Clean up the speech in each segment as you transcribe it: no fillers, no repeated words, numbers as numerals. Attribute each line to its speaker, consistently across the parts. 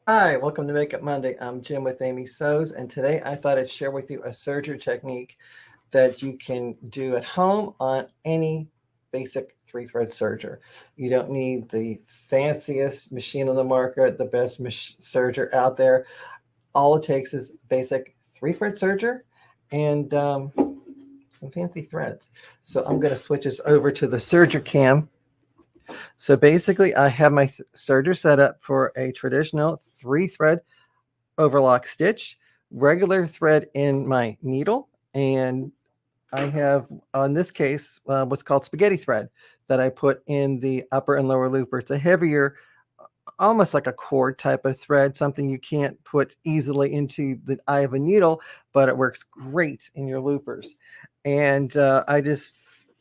Speaker 1: Hi, welcome to Makeup Monday. I'm Jim with Amy Sews, and today I thought I'd share with you a serger technique that you can do at home on any basic three-thread serger. You don't need the fanciest machine on the market, the best serger out there. All it takes is basic three-thread serger and some fancy threads. So I'm going to switch this over to the serger cam. So basically, I have my serger set up for a traditional three-thread overlock stitch, regular thread in my needle, and I have, on this case, what's called spaghetti thread that I put in the upper and lower looper. It's a heavier, almost like a cord type of thread, something you can't put easily into the eye of a needle, but it works great in your loopers. And I just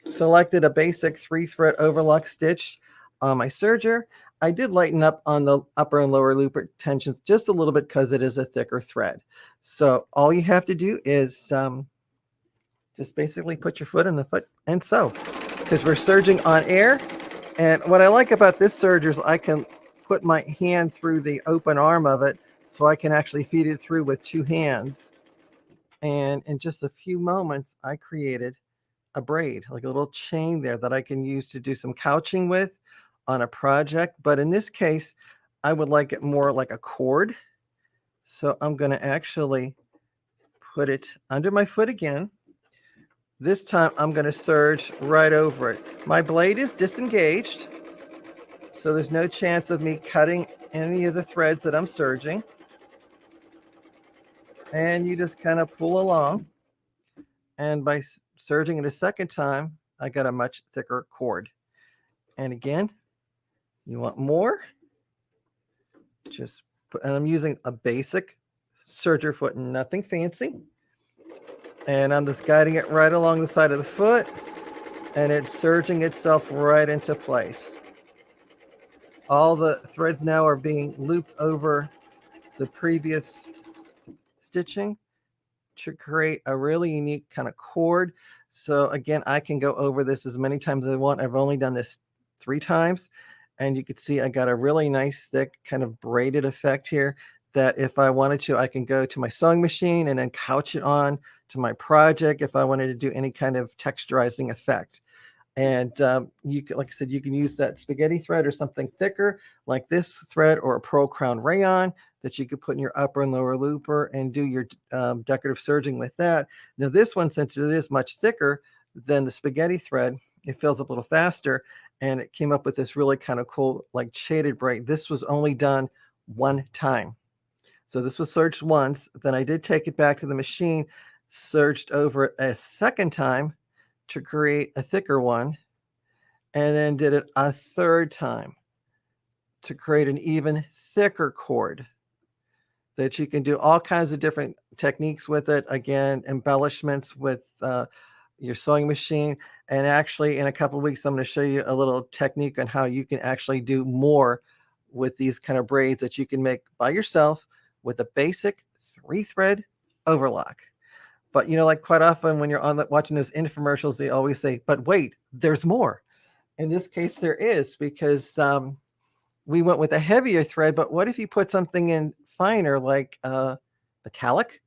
Speaker 1: selected a basic three-thread overlock stitch on my serger. I did lighten up on the upper and lower looper tensions just a little bit because it is a thicker thread. So all you have to do is just basically put your foot in the foot and sew, because we're serging on air. And what I like about this serger is I can put my hand through the open arm of it, so I can actually feed it through with two hands. And in just a few moments, I created a braid, like a little chain there that I can use to do some couching with on a project. But in this case, I would like it more like a cord. So I'm going to actually put it under my foot again. This time I'm going to serge right over it. My blade is disengaged, so there's no chance of me cutting any of the threads that I'm serging. And you just kind of pull along. And by serging it a second time, I got a much thicker cord. And again, you want more, just put, and I'm using a basic serger foot, nothing fancy. And I'm just guiding it right along the side of the foot, and it's serging itself right into place. All the threads now are being looped over the previous stitching to create a really unique kind of cord. So again, I can go over this as many times as I want. I've only done this 3 times, and you can see I got a really nice thick kind of braided effect here that if I wanted to, I can go to my sewing machine and then couch it on to my project if I wanted to do any kind of texturizing effect. And you can, like I said, you can use that spaghetti thread or something thicker like this thread, or a pearl crown rayon that you could put in your upper and lower looper and do your decorative serging with that. Now this one, since it is much thicker than the spaghetti thread, it fills up a little faster, and it came up with this really kind of cool like shaded braid. This was only done 1 time. So this was serged once, then I did take it back to the machine, serged over it a second time to create a thicker one, and then did it a third time to create an even thicker cord that you can do all kinds of different techniques with it. Again, embellishments with your sewing machine. And actually, in a couple of weeks, I'm going to show you a little technique on how you can actually do more with these kind of braids that you can make by yourself with a basic 3-thread overlock. But like quite often when you're watching those infomercials, they always say, "But wait, there's more." In this case, there is, because we went with a heavier thread. But what if you put something in finer, like metallic,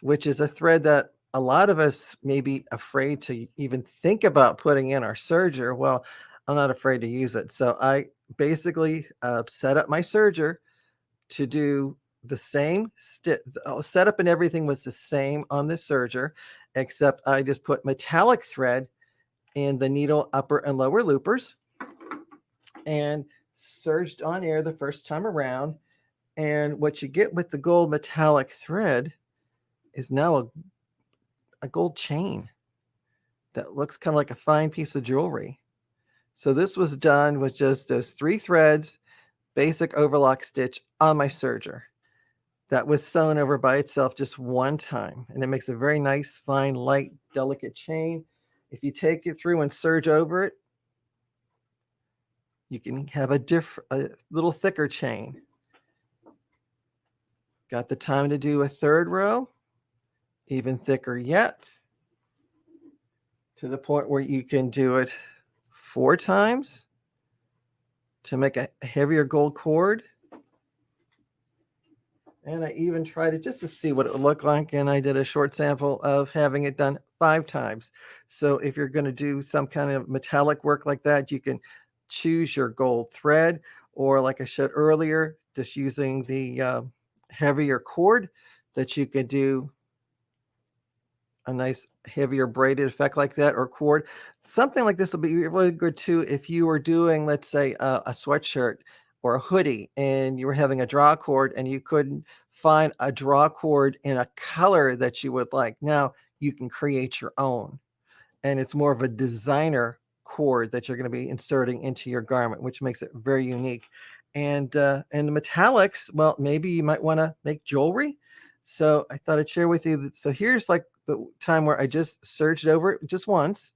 Speaker 1: which is a thread that a lot of us may be afraid to even think about putting in our serger? Well, I'm not afraid to use it. So I basically set up my serger to do the same setup, and everything was the same on the serger, except I just put metallic thread in the needle upper and lower loopers and serged on air the first time around. And what you get with the gold metallic thread is now a gold chain that looks kind of like a fine piece of jewelry. So this was done with just those 3 threads, basic overlock stitch on my serger. That was sewn over by itself just 1 time, and it makes a very nice, fine, light, delicate chain. If you take it through and serge over it, you can have a little thicker chain. Got the time to do a 3rd row, even thicker yet, to the point where you can do it 4 times to make a heavier gold cord. And I even tried it just to see what it would look like. And I did a short sample of having it done 5 times. So if you're going to do some kind of metallic work like that, you can choose your gold thread, or like I showed earlier, just using the heavier cord, that you could do a nice heavier braided effect like that, or cord. Something like this will be really good too if you were doing, let's say, a sweatshirt or a hoodie, and you were having a draw cord and you couldn't find a draw cord in a color that you would like. Now you can create your own, and it's more of a designer cord that you're going to be inserting into your garment, which makes it very unique. And the metallics, well, maybe you might want to make jewelry. So I thought I'd share with you that. So here's like the time where I just serged over it just once,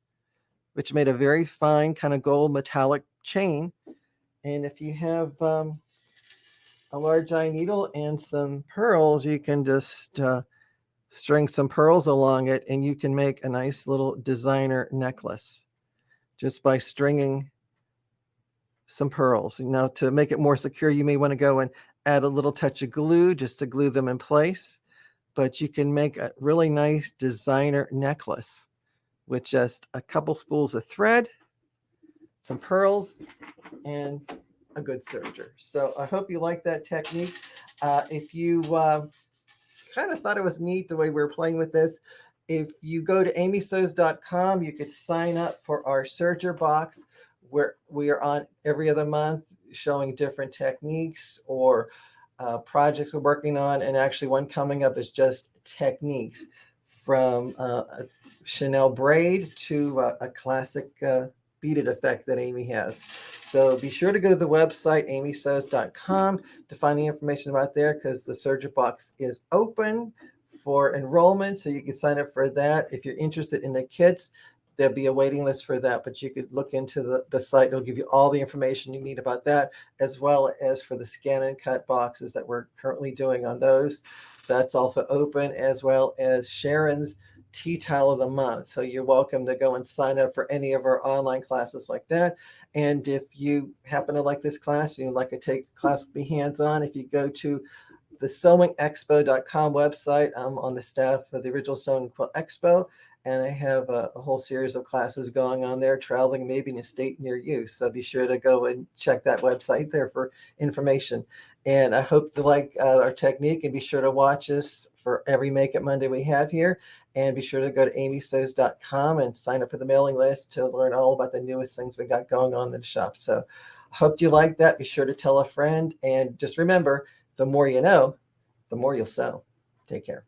Speaker 1: which made a very fine kind of gold metallic chain. And if you have a large eye needle and some pearls, you can just string some pearls along it, and you can make a nice little designer necklace just by stringing some pearls. Now, to make it more secure, you may want to go and add a little touch of glue just to glue them in place. But you can make a really nice designer necklace with just a couple spools of thread, some pearls, and a good serger. So I hope you like that technique. If you kind of thought it was neat the way we were playing with this, if you go to amysews.com, you could sign up for our Serger box, where we are on every other month showing different techniques or projects we're working on. And actually one coming up is just techniques, from a Chanel braid to a classic beaded effect that Amy has. So be sure to go to the website, amysews.com, to find the information about there, because the Serger box is open for enrollment. So you can sign up for that. If you're interested in the kits, there'll be a waiting list for that, but you could look into the site. It'll give you all the information you need about that, as well as for the scan and cut boxes that we're currently doing on those. That's also open, as well as Sharon's Tea Towel of the Month. So you're welcome to go and sign up for any of our online classes like that. And if you happen to like this class, you'd like to take a class, be hands-on, if you go to the sewingexpo.com website, I'm on the staff of the original Sewing Quilt Expo, and I have a whole series of classes going on there, traveling maybe in a state near you. So be sure to go and check that website there for information. And I hope you like our technique, and be sure to watch us for every Make It Monday we have here. And be sure to go to amysews.com and sign up for the mailing list to learn all about the newest things we got going on in the shop. So I hope you like that. Be sure to tell a friend. And just remember, the more you know, the more you'll sew. Take care.